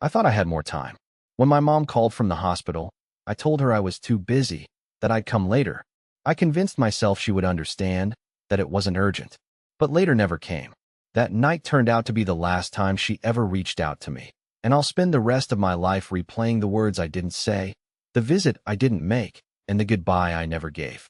I thought I had more time. When my mom called from the hospital, I told her I was too busy, that I'd come later. I convinced myself she would understand, that it wasn't urgent. But later never came. That night turned out to be the last time she ever reached out to me. And I'll spend the rest of my life replaying the words I didn't say, the visit I didn't make, and the goodbye I never gave.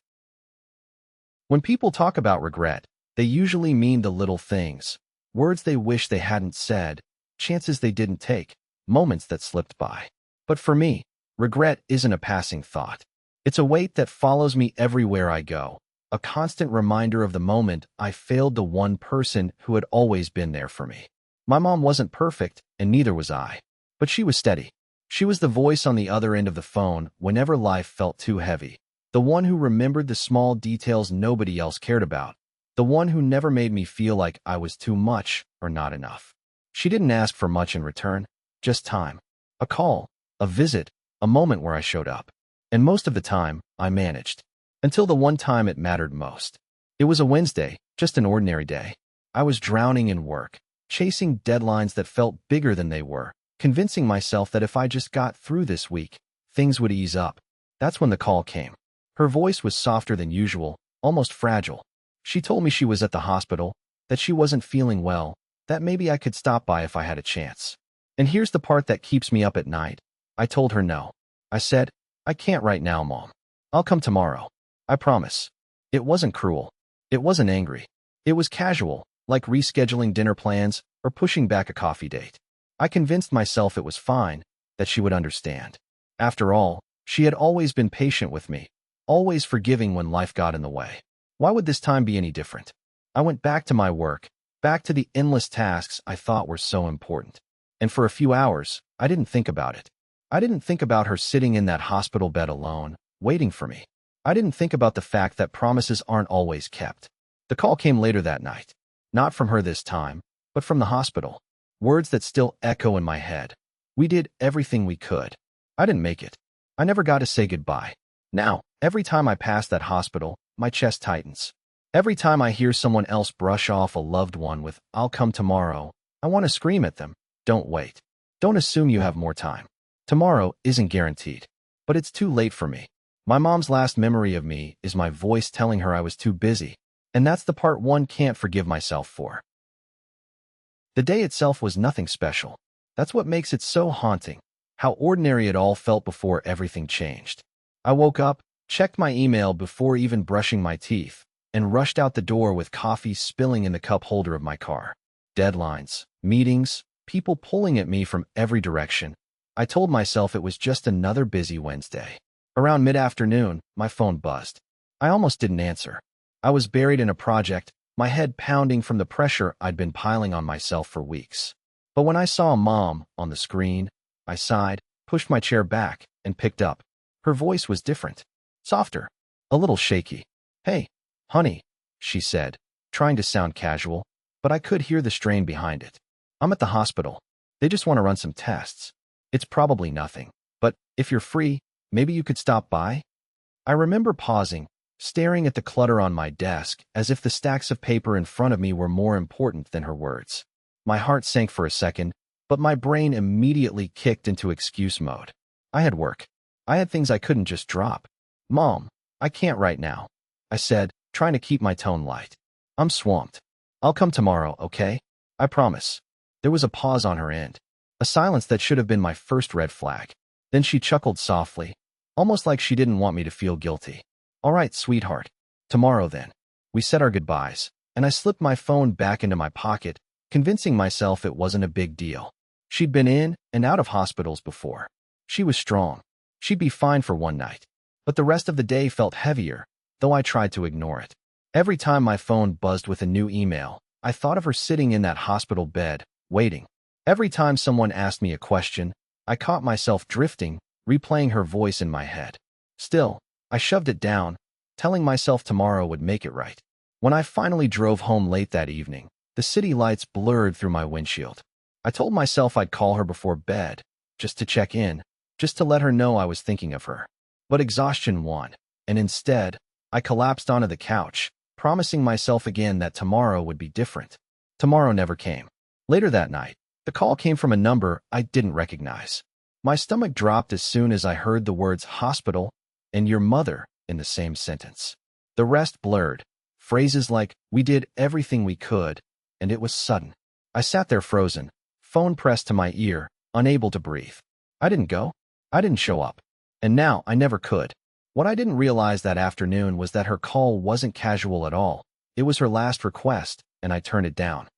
When people talk about regret, they usually mean the little things, words they wish they hadn't said, chances they didn't take, moments that slipped by. But for me, regret isn't a passing thought. It's a weight that follows me everywhere I go, a constant reminder of the moment I failed the one person who had always been there for me. My mom wasn't perfect, and neither was I. But she was steady. She was the voice on the other end of the phone whenever life felt too heavy. The one who remembered the small details nobody else cared about. The one who never made me feel like I was too much or not enough. She didn't ask for much in return, just time. A call, a visit, a moment where I showed up. And most of the time, I managed. Until the one time it mattered most. It was a Wednesday, just an ordinary day. I was drowning in work, chasing deadlines that felt bigger than they were, convincing myself that if I just got through this week, things would ease up. That's when the call came. Her voice was softer than usual, almost fragile. She told me she was at the hospital, that she wasn't feeling well, that maybe I could stop by if I had a chance. And here's the part that keeps me up at night. I told her no. I said, I can't right now, Mom. I'll come tomorrow. I promise. It wasn't cruel. It wasn't angry. It was casual, like rescheduling dinner plans or pushing back a coffee date. I convinced myself it was fine, that she would understand. After all, she had always been patient with me, always forgiving when life got in the way. Why would this time be any different? I went back to my work, back to the endless tasks I thought were so important. And for a few hours, I didn't think about it. I didn't think about her sitting in that hospital bed alone, waiting for me. I didn't think about the fact that promises aren't always kept. The call came later that night. Not from her this time, but from the hospital. Words that still echo in my head. We did everything we could. I didn't make it. I never got to say goodbye. Now, every time I pass that hospital, my chest tightens. Every time I hear someone else brush off a loved one with, I'll come tomorrow, I want to scream at them. Don't wait. Don't assume you have more time. Tomorrow isn't guaranteed. But it's too late for me. My mom's last memory of me is my voice telling her I was too busy. And that's the part one can't forgive myself for. The day itself was nothing special. That's what makes it so haunting. How ordinary it all felt before everything changed. I woke up, checked my email before even brushing my teeth, and rushed out the door with coffee spilling in the cup holder of my car. Deadlines, meetings, people pulling at me from every direction. I told myself it was just another busy Wednesday. Around mid-afternoon, my phone buzzed. I almost didn't answer. I was buried in a project, my head pounding from the pressure I'd been piling on myself for weeks. But when I saw Mom on the screen, I sighed, pushed my chair back, and picked up. Her voice was different. Softer. A little shaky. Hey, honey, she said, trying to sound casual, but I could hear the strain behind it. I'm at the hospital. They just want to run some tests. It's probably nothing, but if you're free, maybe you could stop by? I remember pausing, staring at the clutter on my desk as if the stacks of paper in front of me were more important than her words. My heart sank for a second, but my brain immediately kicked into excuse mode. I had work. I had things I couldn't just drop. Mom, I can't right now, I said, trying to keep my tone light. I'm swamped. I'll come tomorrow, okay? I promise. There was a pause on her end, a silence that should have been my first red flag. Then she chuckled softly, almost like she didn't want me to feel guilty. All right, sweetheart. Tomorrow then. We said our goodbyes, and I slipped my phone back into my pocket, convincing myself it wasn't a big deal. She'd been in and out of hospitals before. She was strong. She'd be fine for one night. But the rest of the day felt heavier, though I tried to ignore it. Every time my phone buzzed with a new email, I thought of her sitting in that hospital bed, waiting. Every time someone asked me a question, I caught myself drifting, replaying her voice in my head. Still, I shoved it down, telling myself tomorrow would make it right. When I finally drove home late that evening, the city lights blurred through my windshield. I told myself I'd call her before bed, just to check in, just to let her know I was thinking of her. But exhaustion won, and instead, I collapsed onto the couch, promising myself again that tomorrow would be different. Tomorrow never came. Later that night, The call came from a number I didn't recognize. My stomach dropped as soon as I heard the words hospital and your mother in the same sentence. The rest blurred. Phrases like, we did everything we could, and it was sudden. I sat there frozen, phone pressed to my ear, unable to breathe. I didn't go. I didn't show up. And now I never could. What I didn't realize that afternoon was that her call wasn't casual at all. It was her last request, and I turned it down.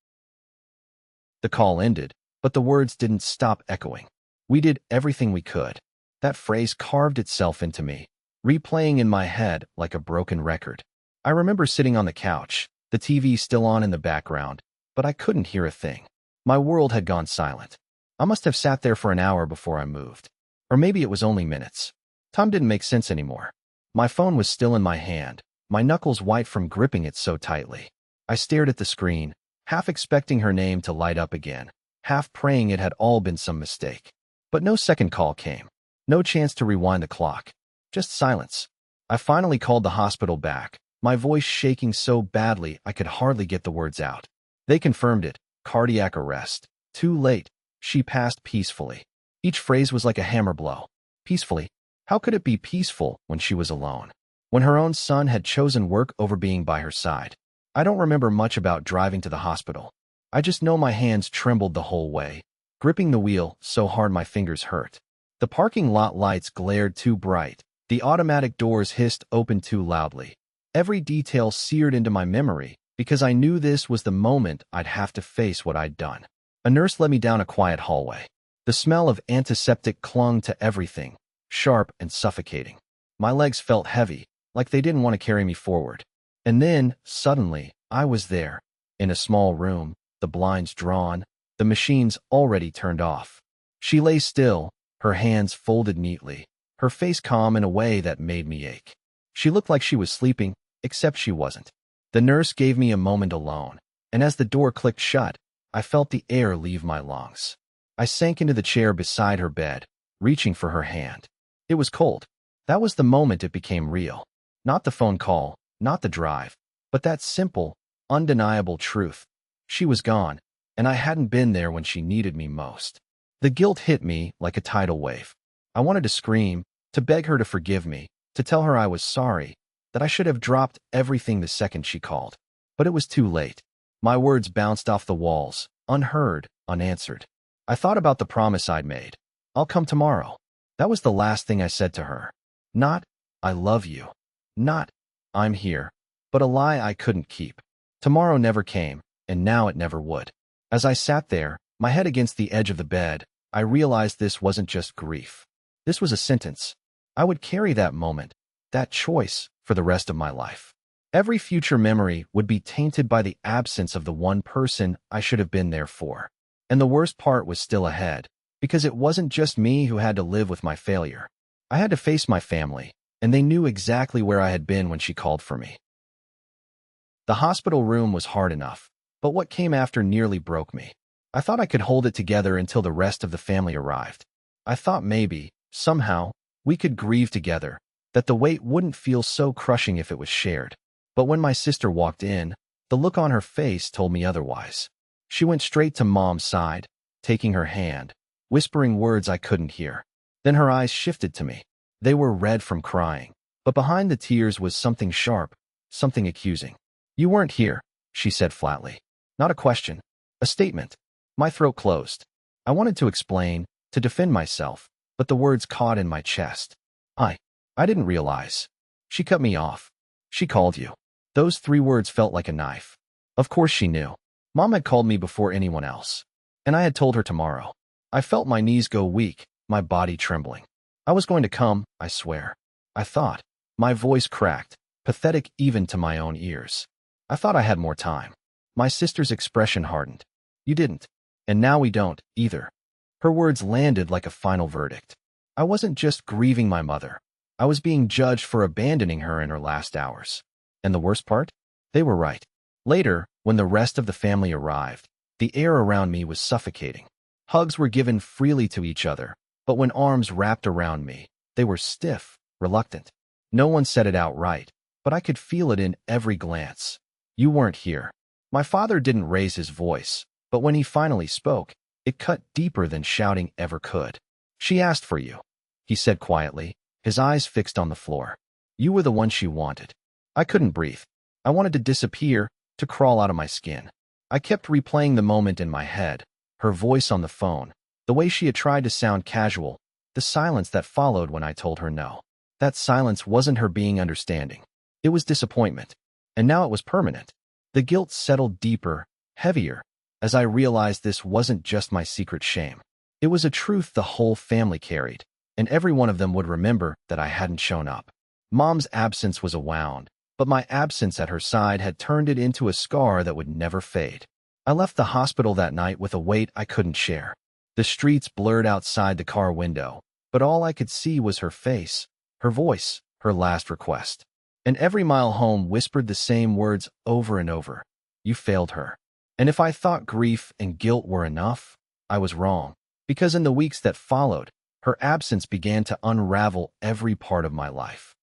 The call ended, but the words didn't stop echoing. We did everything we could. That phrase carved itself into me, replaying in my head like a broken record. I remember sitting on the couch, the TV still on in the background, but I couldn't hear a thing. My world had gone silent. I must have sat there for an hour before I moved. Or maybe it was only minutes. Time didn't make sense anymore. My phone was still in my hand, my knuckles white from gripping it so tightly. I stared at the screen, half expecting her name to light up again, half praying it had all been some mistake. But no second call came. No chance to rewind the clock. Just silence. I finally called the hospital back, my voice shaking so badly I could hardly get the words out. They confirmed it. Cardiac arrest. Too late. She passed peacefully. Each phrase was like a hammer blow. Peacefully. How could it be peaceful when she was alone? When her own son had chosen work over being by her side? I don't remember much about driving to the hospital. I just know my hands trembled the whole way, gripping the wheel so hard my fingers hurt. The parking lot lights glared too bright. The automatic doors hissed open too loudly. Every detail seared into my memory because I knew this was the moment I'd have to face what I'd done. A nurse led me down a quiet hallway. The smell of antiseptic clung to everything, sharp and suffocating. My legs felt heavy, like they didn't want to carry me forward. And then, suddenly, I was there, in a small room, the blinds drawn, the machines already turned off. She lay still, her hands folded neatly, her face calm in a way that made me ache. She looked like she was sleeping, except she wasn't. The nurse gave me a moment alone, and as the door clicked shut, I felt the air leave my lungs. I sank into the chair beside her bed, reaching for her hand. It was cold. That was the moment it became real. Not the phone call, not the drive, but that simple, undeniable truth. She was gone, and I hadn't been there when she needed me most. The guilt hit me like a tidal wave. I wanted to scream, to beg her to forgive me, to tell her I was sorry, that I should have dropped everything the second she called. But it was too late. My words bounced off the walls, unheard, unanswered. I thought about the promise I'd made. I'll come tomorrow. That was the last thing I said to her. Not, I love you. Not, I'm here. But a lie I couldn't keep. Tomorrow never came, and now it never would. As I sat there, my head against the edge of the bed, I realized this wasn't just grief. This was a sentence. I would carry that moment, that choice, for the rest of my life. Every future memory would be tainted by the absence of the one person I should have been there for. And the worst part was still ahead, because it wasn't just me who had to live with my failure. I had to face my family, and they knew exactly where I had been when she called for me. The hospital room was hard enough, but what came after nearly broke me. I thought I could hold it together until the rest of the family arrived. I thought maybe, somehow, we could grieve together, that the weight wouldn't feel so crushing if it was shared. But when my sister walked in, the look on her face told me otherwise. She went straight to Mom's side, taking her hand, whispering words I couldn't hear. Then her eyes shifted to me. They were red from crying, but behind the tears was something sharp, something accusing. You weren't here, she said flatly. Not a question, a statement. My throat closed. I wanted to explain, to defend myself, but the words caught in my chest. I didn't realize. She cut me off. She called you. Those 3 words felt like a knife. Of course she knew. Mom had called me before anyone else. And I had told her tomorrow. I felt my knees go weak, my body trembling. I was going to come, I swear. I thought. My voice cracked, pathetic even to my own ears. I thought I had more time. My sister's expression hardened. You didn't. And now we don't, either. Her words landed like a final verdict. I wasn't just grieving my mother. I was being judged for abandoning her in her last hours. And the worst part? They were right. Later, when the rest of the family arrived, the air around me was suffocating. Hugs were given freely to each other, but when arms wrapped around me, they were stiff, reluctant. No one said it outright, but I could feel it in every glance. You weren't here. My father didn't raise his voice, but when he finally spoke, It cut deeper than shouting ever could. "She asked for you," he said quietly, his eyes fixed on the floor. "You were the one she wanted." I couldn't breathe. I wanted to disappear, to crawl out of my skin. I kept replaying the moment in my head, her voice on the phone, the way she had tried to sound casual, the silence that followed when I told her no. That silence wasn't her being understanding. It was disappointment. And now it was permanent. The guilt settled deeper, heavier, as I realized this wasn't just my secret shame. It was a truth the whole family carried, and every one of them would remember that I hadn't shown up. Mom's absence was a wound, but my absence at her side had turned it into a scar that would never fade. I left the hospital that night with a weight I couldn't share. The streets blurred outside the car window, but all I could see was her face, her voice, her last request. And every mile home whispered the same words over and over. "You failed her." And if I thought grief and guilt were enough, I was wrong. Because in the weeks that followed, her absence began to unravel every part of my life.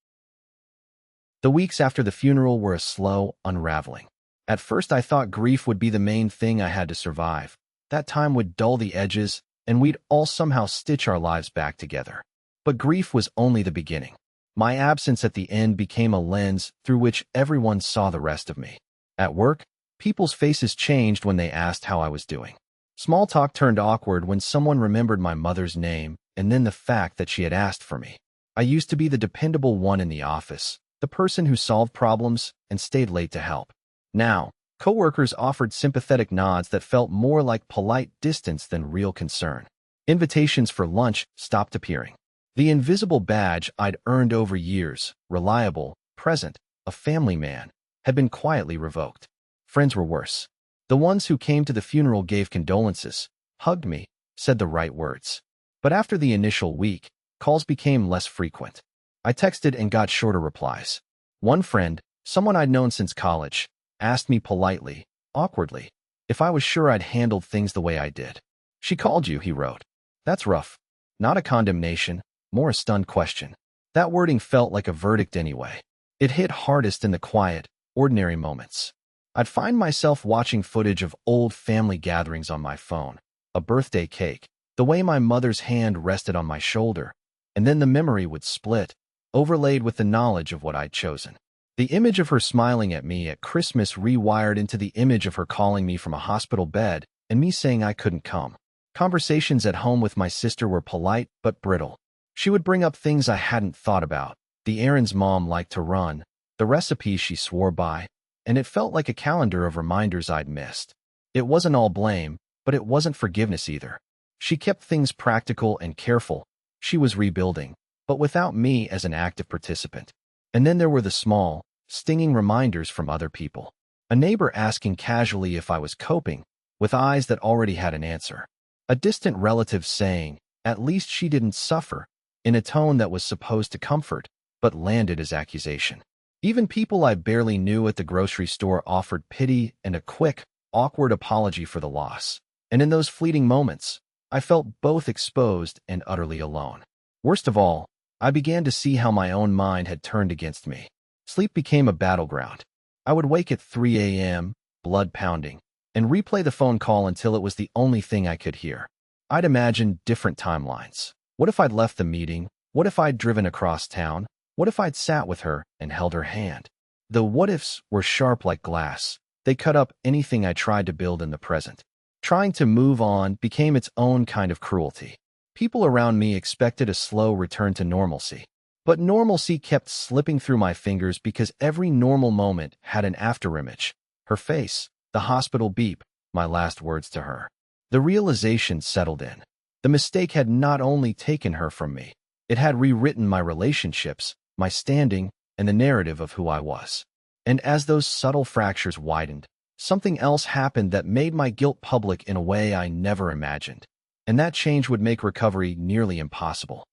The weeks after the funeral were a slow unraveling. At first I thought grief would be the main thing I had to survive. That time would dull the edges, and we'd all somehow stitch our lives back together. But grief was only the beginning. My absence at the end became a lens through which everyone saw the rest of me. At work, people's faces changed when they asked how I was doing. Small talk turned awkward when someone remembered my mother's name and then the fact that she had asked for me. I used to be the dependable one in the office, the person who solved problems and stayed late to help. Now, coworkers offered sympathetic nods that felt more like polite distance than real concern. Invitations for lunch stopped appearing. The invisible badge I'd earned over years, reliable, present, a family man, had been quietly revoked. Friends were worse. The ones who came to the funeral gave condolences, hugged me, said the right words. But after the initial week, calls became less frequent. I texted and got shorter replies. One friend, someone I'd known since college, asked me politely, awkwardly, if I was sure I'd handled things the way I did. "She called you," he wrote. "That's rough." Not a condemnation, more a stunned question. That wording felt like a verdict anyway. It hit hardest in the quiet, ordinary moments. I'd find myself watching footage of old family gatherings on my phone, a birthday cake, the way my mother's hand rested on my shoulder, and then the memory would split, overlaid with the knowledge of what I'd chosen. The image of her smiling at me at Christmas rewired into the image of her calling me from a hospital bed and me saying I couldn't come. Conversations at home with my sister were polite but brittle. She would bring up things I hadn't thought about, the errands Mom liked to run, the recipes she swore by, and it felt like a calendar of reminders I'd missed. It wasn't all blame, but it wasn't forgiveness either. She kept things practical and careful. She was rebuilding, but without me as an active participant. And then there were the small, stinging reminders from other people. A neighbor asking casually if I was coping, with eyes that already had an answer. A distant relative saying, "At least she didn't suffer," in a tone that was supposed to comfort, but landed as accusation. Even people I barely knew at the grocery store offered pity and a quick, awkward apology for the loss. And in those fleeting moments, I felt both exposed and utterly alone. Worst of all, I began to see how my own mind had turned against me. Sleep became a battleground. I would wake at 3 a.m., blood pounding, and replay the phone call until it was the only thing I could hear. I'd imagine different timelines. What if I'd left the meeting? What if I'd driven across town? What if I'd sat with her and held her hand? The what-ifs were sharp like glass. They cut up anything I tried to build in the present. Trying to move on became its own kind of cruelty. People around me expected a slow return to normalcy. But normalcy kept slipping through my fingers because every normal moment had an afterimage. Her face, the hospital beep, my last words to her. The realization settled in. The mistake had not only taken her from me, it had rewritten my relationships, my standing, and the narrative of who I was. And as those subtle fractures widened, something else happened that made my guilt public in a way I never imagined. And that change would make recovery nearly impossible.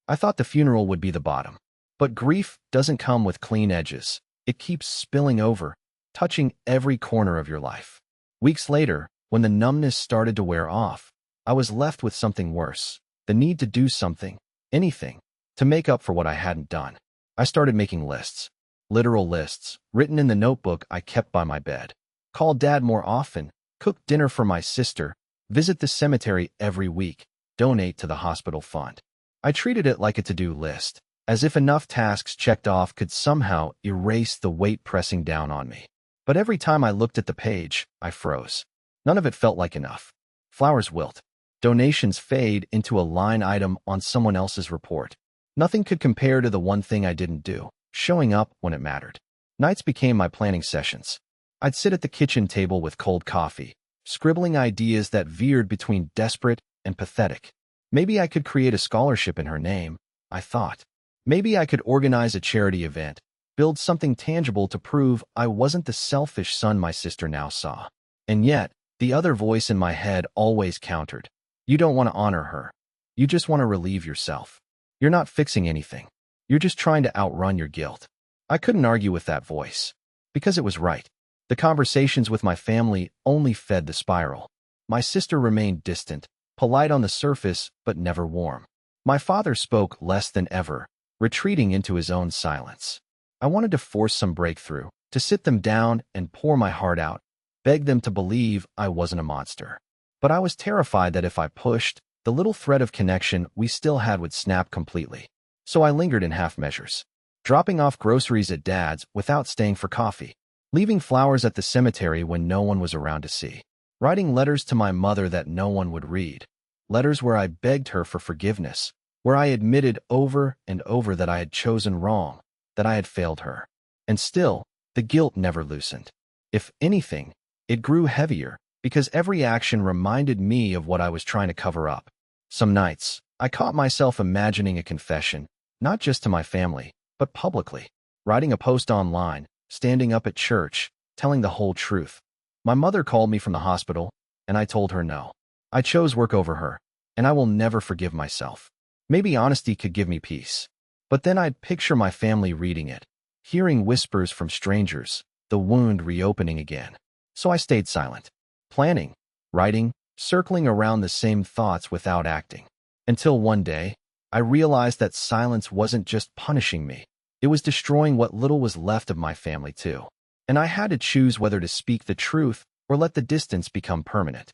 I thought the funeral would be the bottom. But grief doesn't come with clean edges. It keeps spilling over, touching every corner of your life. Weeks later, when the numbness started to wear off, I was left with something worse. The need to do something, anything, to make up for what I hadn't done. I started making lists. Literal lists, written in the notebook I kept by my bed. Call Dad more often, cook dinner for my sister, Visit the cemetery every week. Donate to the hospital fund. I treated it like a to-do list, as if enough tasks checked off could somehow erase the weight pressing down on me. But every time I looked at the page, I froze. None of it felt like enough. Flowers wilt. Donations fade into a line item on someone else's report. Nothing could compare to the one thing I didn't do, showing up when it mattered. Nights became my planning sessions. I'd sit at the kitchen table with cold coffee, scribbling ideas that veered between desperate and pathetic. Maybe I could create a scholarship in her name, I thought. Maybe I could organize a charity event, build something tangible to prove I wasn't the selfish son my sister now saw. And yet, the other voice in my head always countered. You don't want to honor her. You just want to relieve yourself. You're not fixing anything. You're just trying to outrun your guilt. I couldn't argue with that voice, because it was right. The conversations with my family only fed the spiral. My sister remained distant, polite on the surface, but never warm. My father spoke less than ever, retreating into his own silence. I wanted to force some breakthrough, to sit them down and pour my heart out, beg them to believe I wasn't a monster. But I was terrified that if I pushed, the little thread of connection we still had would snap completely. So I lingered in half measures, dropping off groceries at Dad's without staying for coffee, leaving flowers at the cemetery when no one was around to see, writing letters to my mother that no one would read, letters where I begged her for forgiveness, where I admitted over and over that I had chosen wrong, that I had failed her. And still, the guilt never loosened. If anything, it grew heavier, because every action reminded me of what I was trying to cover up. Some nights, I caught myself imagining a confession, not just to my family, but publicly, writing a post online, standing up at church, telling the whole truth. My mother called me from the hospital, and I told her no. I chose work over her, and I will never forgive myself. Maybe honesty could give me peace. But then I'd picture my family reading it, hearing whispers from strangers, the wound reopening again. So I stayed silent, planning, writing, circling around the same thoughts without acting. Until one day, I realized that silence wasn't just punishing me. It was destroying what little was left of my family too. And I had to choose whether to speak the truth or let the distance become permanent.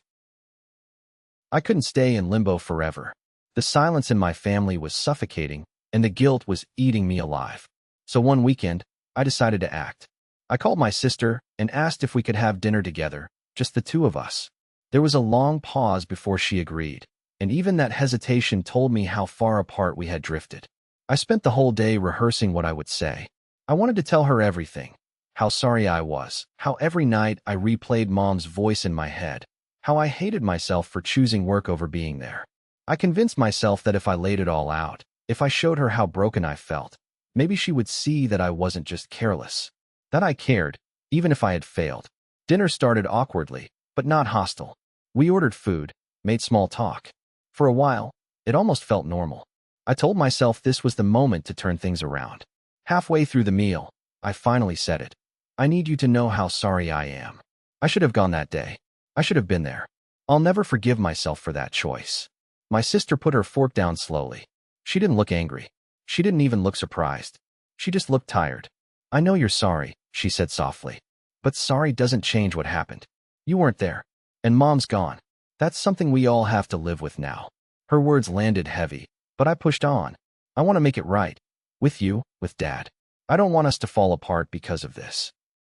I couldn't stay in limbo forever. The silence in my family was suffocating, and the guilt was eating me alive. So one weekend, I decided to act. I called my sister and asked if we could have dinner together, just the two of us. There was a long pause before she agreed, and even that hesitation told me how far apart we had drifted. I spent the whole day rehearsing what I would say. I wanted to tell her everything. How sorry I was, how every night I replayed Mom's voice in my head, how I hated myself for choosing work over being there. I convinced myself that if I laid it all out, if I showed her how broken I felt, maybe she would see that I wasn't just careless, that I cared, even if I had failed. Dinner started awkwardly, but not hostile. We ordered food, made small talk. For a while, it almost felt normal. I told myself this was the moment to turn things around. Halfway through the meal, I finally said it. I need you to know how sorry I am. I should have gone that day. I should have been there. I'll never forgive myself for that choice. My sister put her fork down slowly. She didn't look angry. She didn't even look surprised. She just looked tired. I know you're sorry, she said softly. But sorry doesn't change what happened. You weren't there. And Mom's gone. That's something we all have to live with now. Her words landed heavy, but I pushed on. I want to make it right. With you, with Dad. I don't want us to fall apart because of this.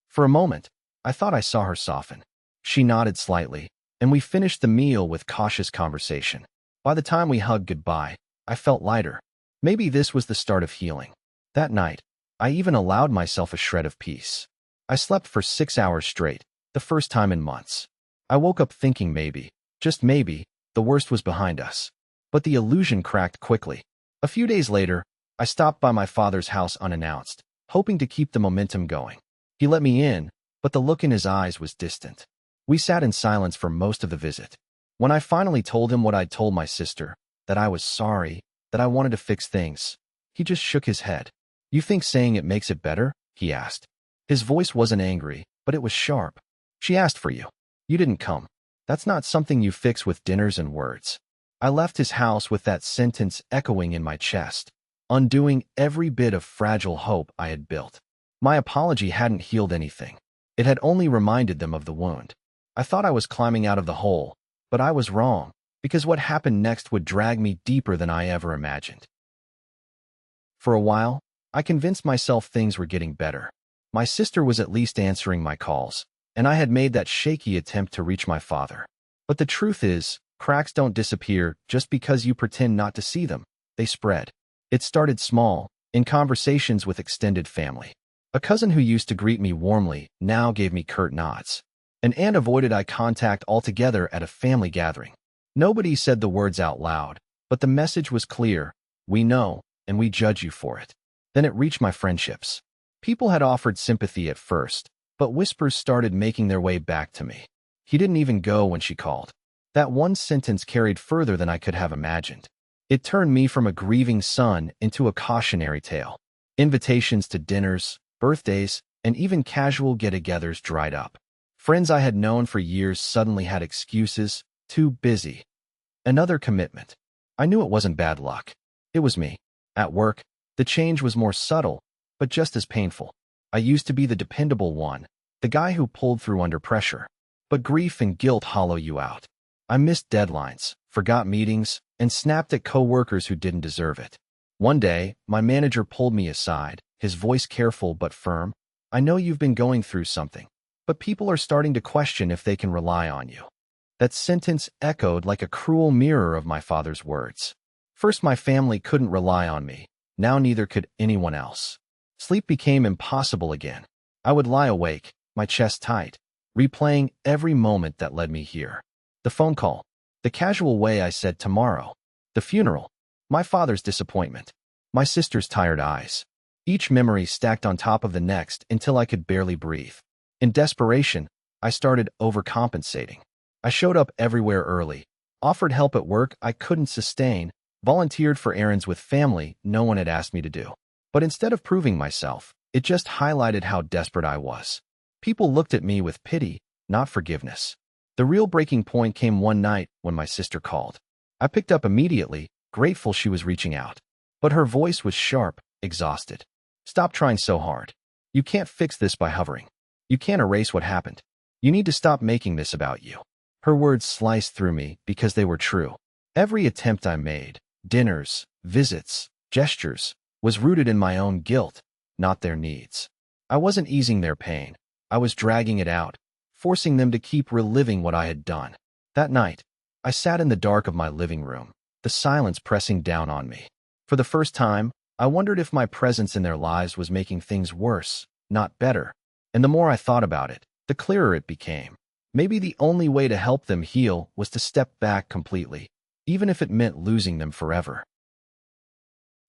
For a moment, I thought I saw her soften. She nodded slightly, and we finished the meal with cautious conversation. By the time we hugged goodbye, I felt lighter. Maybe this was the start of healing. That night, I even allowed myself a shred of peace. I slept for 6 hours straight, the first time in months. I woke up thinking maybe, just maybe, the worst was behind us. But the illusion cracked quickly. A few days later, I stopped by my father's house unannounced, hoping to keep the momentum going. He let me in, but the look in his eyes was distant. We sat in silence for most of the visit. When I finally told him what I'd told my sister, that I was sorry, that I wanted to fix things, he just shook his head. You think saying it makes it better? He asked. His voice wasn't angry, but it was sharp. She asked for you. You didn't come. That's not something you fix with dinners and words. I left his house with that sentence echoing in my chest, undoing every bit of fragile hope I had built. My apology hadn't healed anything. It had only reminded them of the wound. I thought I was climbing out of the hole, But I was wrong, because what happened next would drag me deeper than I ever imagined. For a while, I convinced myself things were getting better. My sister was at least answering my calls, and I had made that shaky attempt to reach my father. But the truth is, cracks don't disappear just because you pretend not to see them. They spread. It started small, in conversations with extended family. A cousin who used to greet me warmly now gave me curt nods. An aunt avoided eye contact altogether at a family gathering. Nobody said the words out loud, but the message was clear: we know, and we judge you for it. Then it reached my friendships. People had offered sympathy at first, but whispers started making their way back to me. He didn't even go when she called. That one sentence carried further than I could have imagined. It turned me from a grieving son into a cautionary tale. Invitations to dinners, birthdays, and even casual get-togethers dried up. Friends I had known for years suddenly had excuses: too busy. Another commitment. I knew it wasn't bad luck. It was me. At work, the change was more subtle, but just as painful. I used to be the dependable one, the guy who pulled through under pressure. But grief and guilt hollow you out. I missed deadlines, forgot meetings, and snapped at coworkers who didn't deserve it. One day, my manager pulled me aside, his voice careful but firm. "I know you've been going through something, but people are starting to question if they can rely on you." That sentence echoed like a cruel mirror of my father's words. First, my family couldn't rely on me. Now neither could anyone else. Sleep became impossible again. I would lie awake, my chest tight, replaying every moment that led me here. The phone call, the casual way I said tomorrow, the funeral, my father's disappointment, my sister's tired eyes. Each memory stacked on top of the next until I could barely breathe. In desperation, I started overcompensating. I showed up everywhere early, offered help at work I couldn't sustain, volunteered for errands with family no one had asked me to do. But instead of proving myself, it just highlighted how desperate I was. People looked at me with pity, not forgiveness. The real breaking point came one night when my sister called. I picked up immediately, grateful she was reaching out. But her voice was sharp, exhausted. "Stop trying so hard. You can't fix this by hovering. You can't erase what happened. You need to stop making this about you." Her words sliced through me because they were true. Every attempt I made, dinners, visits, gestures, was rooted in my own guilt, not their needs. I wasn't easing their pain. I was dragging it out, forcing them to keep reliving what I had done. That night, I sat in the dark of my living room, the silence pressing down on me. For the first time, I wondered if my presence in their lives was making things worse, not better. And the more I thought about it, the clearer it became. Maybe the only way to help them heal was to step back completely, even if it meant losing them forever.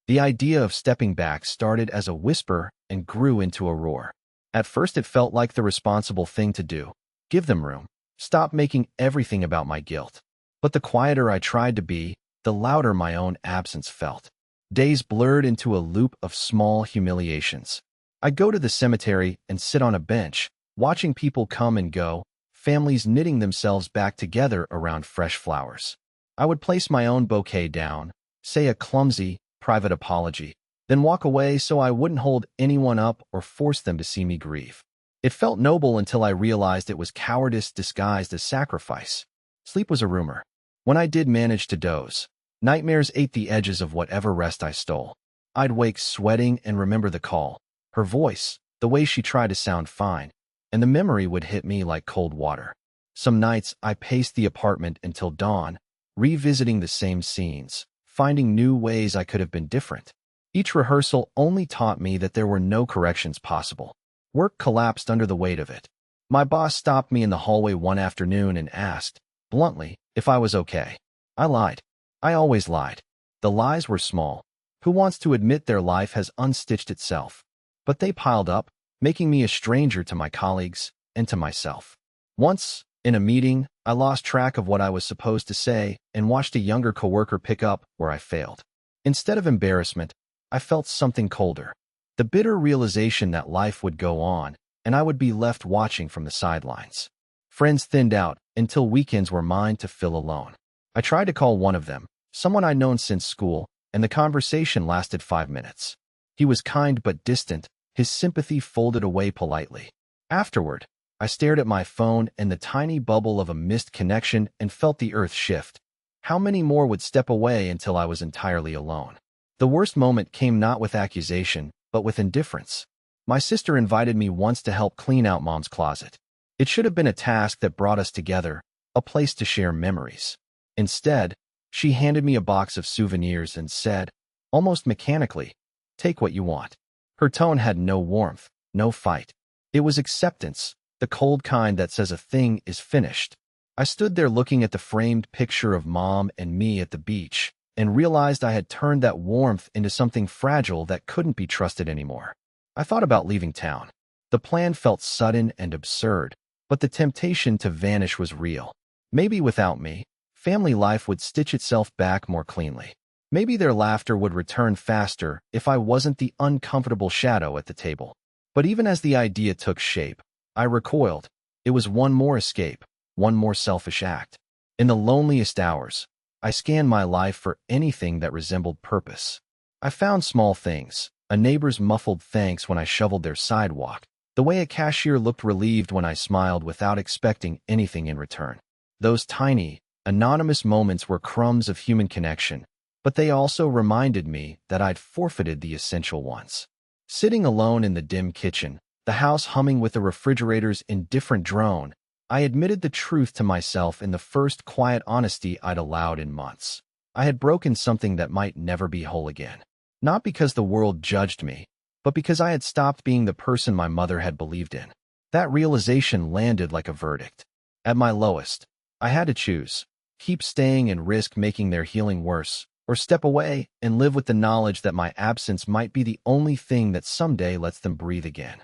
The idea of stepping back started as a whisper and grew into a roar. At first it felt like the responsible thing to do. Give them room. Stop making everything about my guilt. But the quieter I tried to be, the louder my own absence felt. Days blurred into a loop of small humiliations. I'd go to the cemetery and sit on a bench, watching people come and go, families knitting themselves back together around fresh flowers. I would place my own bouquet down, say a clumsy, private apology, then walk away so I wouldn't hold anyone up or force them to see me grieve. It felt noble until I realized it was cowardice disguised as sacrifice. Sleep was a rumor. When I did manage to doze, nightmares ate the edges of whatever rest I stole. I'd wake sweating and remember the call, her voice, the way she tried to sound fine, and the memory would hit me like cold water. Some nights I paced the apartment until dawn, revisiting the same scenes, finding new ways I could have been different. Each rehearsal only taught me that there were no corrections possible. Work collapsed under the weight of it. My boss stopped me in the hallway one afternoon and asked, bluntly, if I was okay. I lied. I always lied. The lies were small. Who wants to admit their life has unstitched itself? But they piled up, making me a stranger to my colleagues and to myself. Once, in a meeting, I lost track of what I was supposed to say and watched a younger coworker pick up where I failed. Instead of embarrassment, I felt something colder. The bitter realization that life would go on, and I would be left watching from the sidelines. Friends thinned out until weekends were mine to fill alone. I tried to call one of them, someone I'd known since school, and the conversation lasted 5 minutes. He was kind but distant, his sympathy folded away politely. Afterward, I stared at my phone and the tiny bubble of a missed connection and felt the earth shift. How many more would step away until I was entirely alone? The worst moment came not with accusation, but with indifference. My sister invited me once to help clean out Mom's closet. It should have been a task that brought us together, a place to share memories. Instead, she handed me a box of souvenirs and said, almost mechanically, "Take what you want." Her tone had no warmth, no fight. It was acceptance, the cold kind that says a thing is finished. I stood there looking at the framed picture of Mom and me at the beach and realized I had turned that warmth into something fragile that couldn't be trusted anymore. I thought about leaving town. The plan felt sudden and absurd, but the temptation to vanish was real. Maybe without me, family life would stitch itself back more cleanly. Maybe their laughter would return faster if I wasn't the uncomfortable shadow at the table. But even as the idea took shape, I recoiled. It was one more escape, one more selfish act. In the loneliest hours, I scanned my life for anything that resembled purpose. I found small things, a neighbor's muffled thanks when I shoveled their sidewalk, the way a cashier looked relieved when I smiled without expecting anything in return. Those tiny, anonymous moments were crumbs of human connection, but they also reminded me that I'd forfeited the essential ones. Sitting alone in the dim kitchen, the house humming with the refrigerator's indifferent drone, I admitted the truth to myself in the first quiet honesty I'd allowed in months. I had broken something that might never be whole again. Not because the world judged me, but because I had stopped being the person my mother had believed in. That realization landed like a verdict. At my lowest, I had to choose: keep staying and risk making their healing worse, or step away and live with the knowledge that my absence might be the only thing that someday lets them breathe again.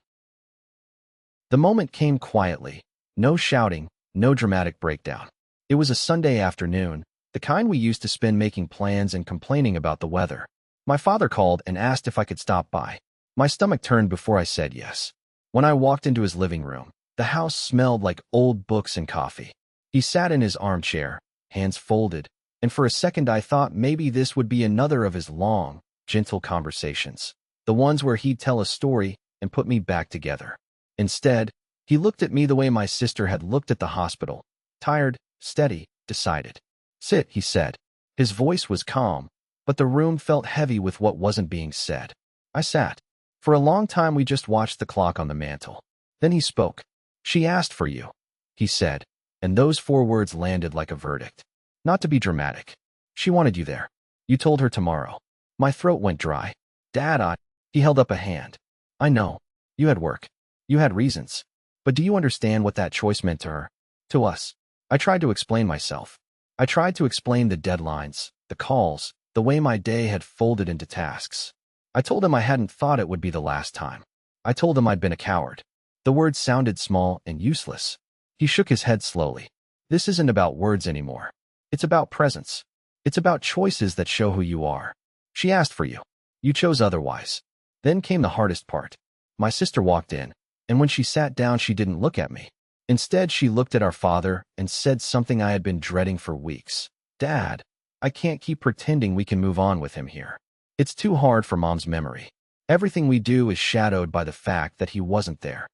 The moment came quietly. No shouting, no dramatic breakdown. It was a Sunday afternoon, the kind we used to spend making plans and complaining about the weather. My father called and asked if I could stop by. My stomach turned before I said yes. When I walked into his living room, the house smelled like old books and coffee. He sat in his armchair, hands folded, and for a second I thought maybe this would be another of his long, gentle conversations, the ones where he'd tell a story and put me back together. Instead, he looked at me the way my sister had looked at the hospital, tired, steady, decided. "Sit," he said. His voice was calm, but the room felt heavy with what wasn't being said. I sat. For a long time we just watched the clock on the mantel. Then he spoke. "She asked for you," he said, and those 4 words landed like a verdict. "Not to be dramatic. She wanted you there. You told her tomorrow." My throat went dry. "Dad, He held up a hand. "I know. You had work. You had reasons. But do you understand what that choice meant to her? To us?" I tried to explain myself. I tried to explain the deadlines, the calls, the way my day had folded into tasks. I told him I hadn't thought it would be the last time. I told him I'd been a coward. The words sounded small and useless. He shook his head slowly. "This isn't about words anymore. It's about presence. It's about choices that show who you are. She asked for you. You chose otherwise." Then came the hardest part. My sister walked in, and when she sat down she didn't look at me. Instead, she looked at our father and said something I had been dreading for weeks. "Dad, I can't keep pretending we can move on with him here. It's too hard for Mom's memory. Everything we do is shadowed by the fact that he wasn't there."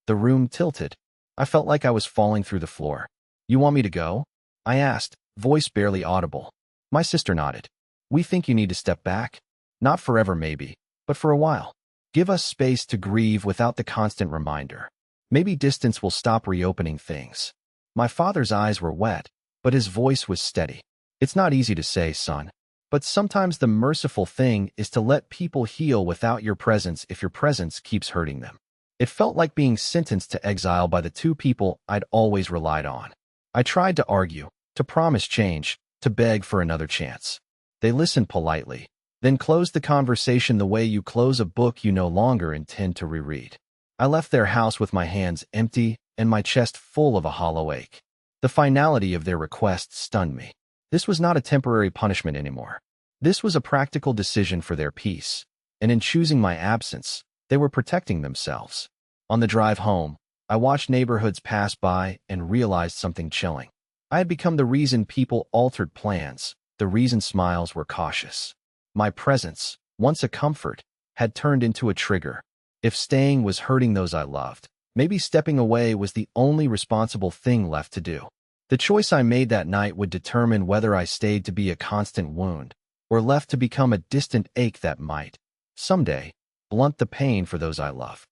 The room tilted. I felt like I was falling through the floor. "You want me to go?" I asked, voice barely audible. My sister nodded. "We think you need to step back. Not forever maybe, but for a while. Give us space to grieve without the constant reminder. Maybe distance will stop reopening things." My father's eyes were wet, but his voice was steady. "It's not easy to say, son. But sometimes the merciful thing is to let people heal without your presence if your presence keeps hurting them." It felt like being sentenced to exile by the 2 people I'd always relied on. I tried to argue, to promise change, to beg for another chance. They listened politely, then closed the conversation the way you close a book you no longer intend to reread. I left their house with my hands empty and my chest full of a hollow ache. The finality of their request stunned me. This was not a temporary punishment anymore. This was a practical decision for their peace, and in choosing my absence, they were protecting themselves. On the drive home, I watched neighborhoods pass by and realized something chilling. I had become the reason people altered plans, the reason smiles were cautious. My presence, once a comfort, had turned into a trigger. If staying was hurting those I loved, Maybe stepping away was the only responsible thing left to do. The choice I made that night would determine whether I stayed to be a constant wound or left to become a distant ache that might, someday, blunt the pain for those I love.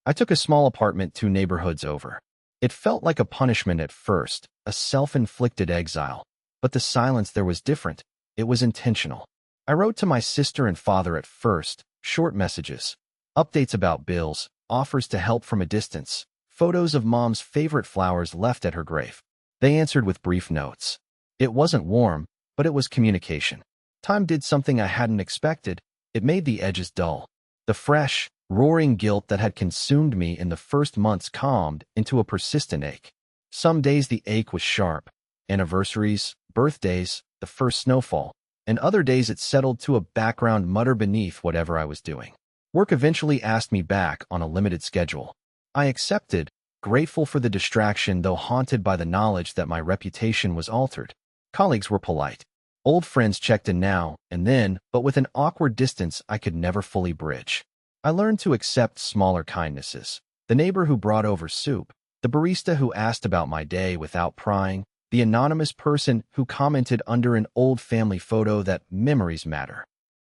I took a small apartment 2 neighborhoods over. It felt like a punishment at first, a self-inflicted exile. But the silence there was different. It was intentional. I wrote to my sister and father at first, short messages, updates about bills, offers to help from a distance, photos of Mom's favorite flowers left at her grave. They answered with brief notes. It wasn't warm, but it was communication. Time did something I hadn't expected. It made the edges dull. The fresh, roaring guilt that had consumed me in the first months calmed into a persistent ache. Some days the ache was sharp. Anniversaries, birthdays, the first snowfall. And other days it settled to a background mutter beneath whatever I was doing. Work eventually asked me back on a limited schedule. I accepted, grateful for the distraction though haunted by the knowledge that my reputation was altered. Colleagues were polite. Old friends checked in now and then, but with an awkward distance I could never fully bridge. I learned to accept smaller kindnesses. The neighbor who brought over soup, the barista who asked about my day without prying, the anonymous person who commented under an old family photo that memories matter.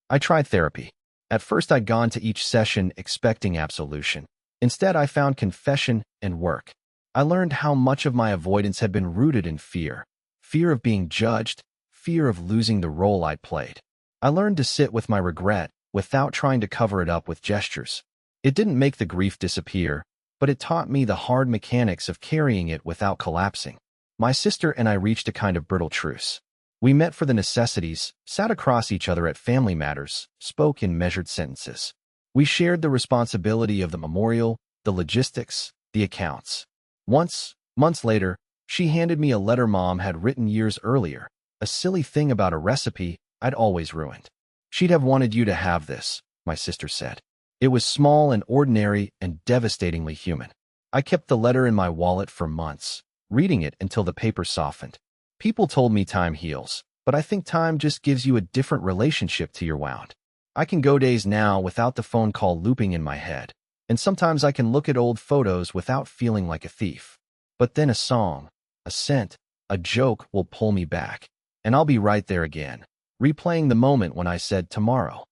I tried therapy. At first I'd gone to each session expecting absolution. Instead I found confession and work. I learned how much of my avoidance had been rooted in fear. Fear of being judged, fear of losing the role I'd played. I learned to sit with my regret without trying to cover it up with gestures. It didn't make the grief disappear, but it taught me the hard mechanics of carrying it without collapsing. My sister and I reached a kind of brittle truce. We met for the necessities, sat across each other at family matters, spoke in measured sentences. We shared the responsibility of the memorial, the logistics, the accounts. Once, months later, she handed me a letter Mom had written years earlier, a silly thing about a recipe I'd always ruined. "She'd have wanted you to have this," my sister said. It was small and ordinary and devastatingly human. I kept the letter in my wallet for months, reading it until the paper softened. People told me time heals, but I think time just gives you a different relationship to your wound. I can go days now without the phone call looping in my head, and sometimes I can look at old photos without feeling like a thief. But then a song, a scent, a joke will pull me back, and I'll be right there again, replaying the moment when I said tomorrow.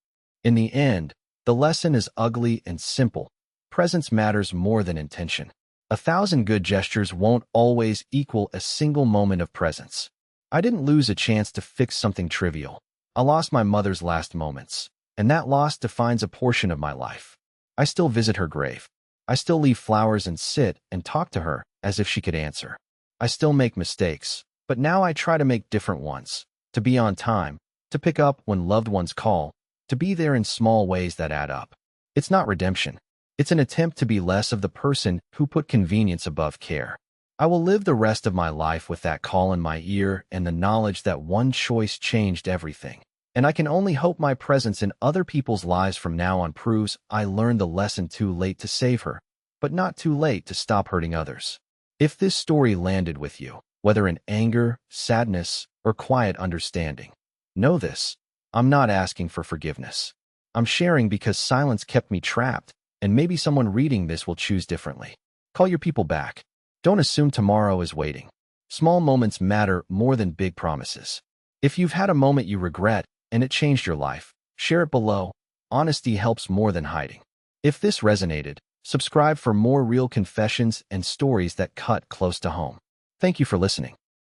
In the end, the lesson is ugly and simple. Presence matters more than intention. 1,000 good gestures won't always equal a single moment of presence. I didn't lose a chance to fix something trivial. I lost my mother's last moments, and that loss defines a portion of my life. I still visit her grave. I still leave flowers and sit and talk to her as if she could answer. I still make mistakes, but now I try to make different ones. To be on time, to pick up when loved ones call, to be there in small ways that add up. It's not redemption. It's an attempt to be less of the person who put convenience above care. I will live the rest of my life with that call in my ear and the knowledge that one choice changed everything. And I can only hope my presence in other people's lives from now on proves I learned the lesson too late to save her, but not too late to stop hurting others. If this story landed with you, whether in anger, sadness, or quiet understanding, know this: I'm not asking for forgiveness. I'm sharing because silence kept me trapped, and maybe someone reading this will choose differently. Call your people back. Don't assume tomorrow is waiting. Small moments matter more than big promises. If you've had a moment you regret and it changed your life, share it below. Honesty helps more than hiding. If this resonated, subscribe for more real confessions and stories that cut close to home. Thank you for listening.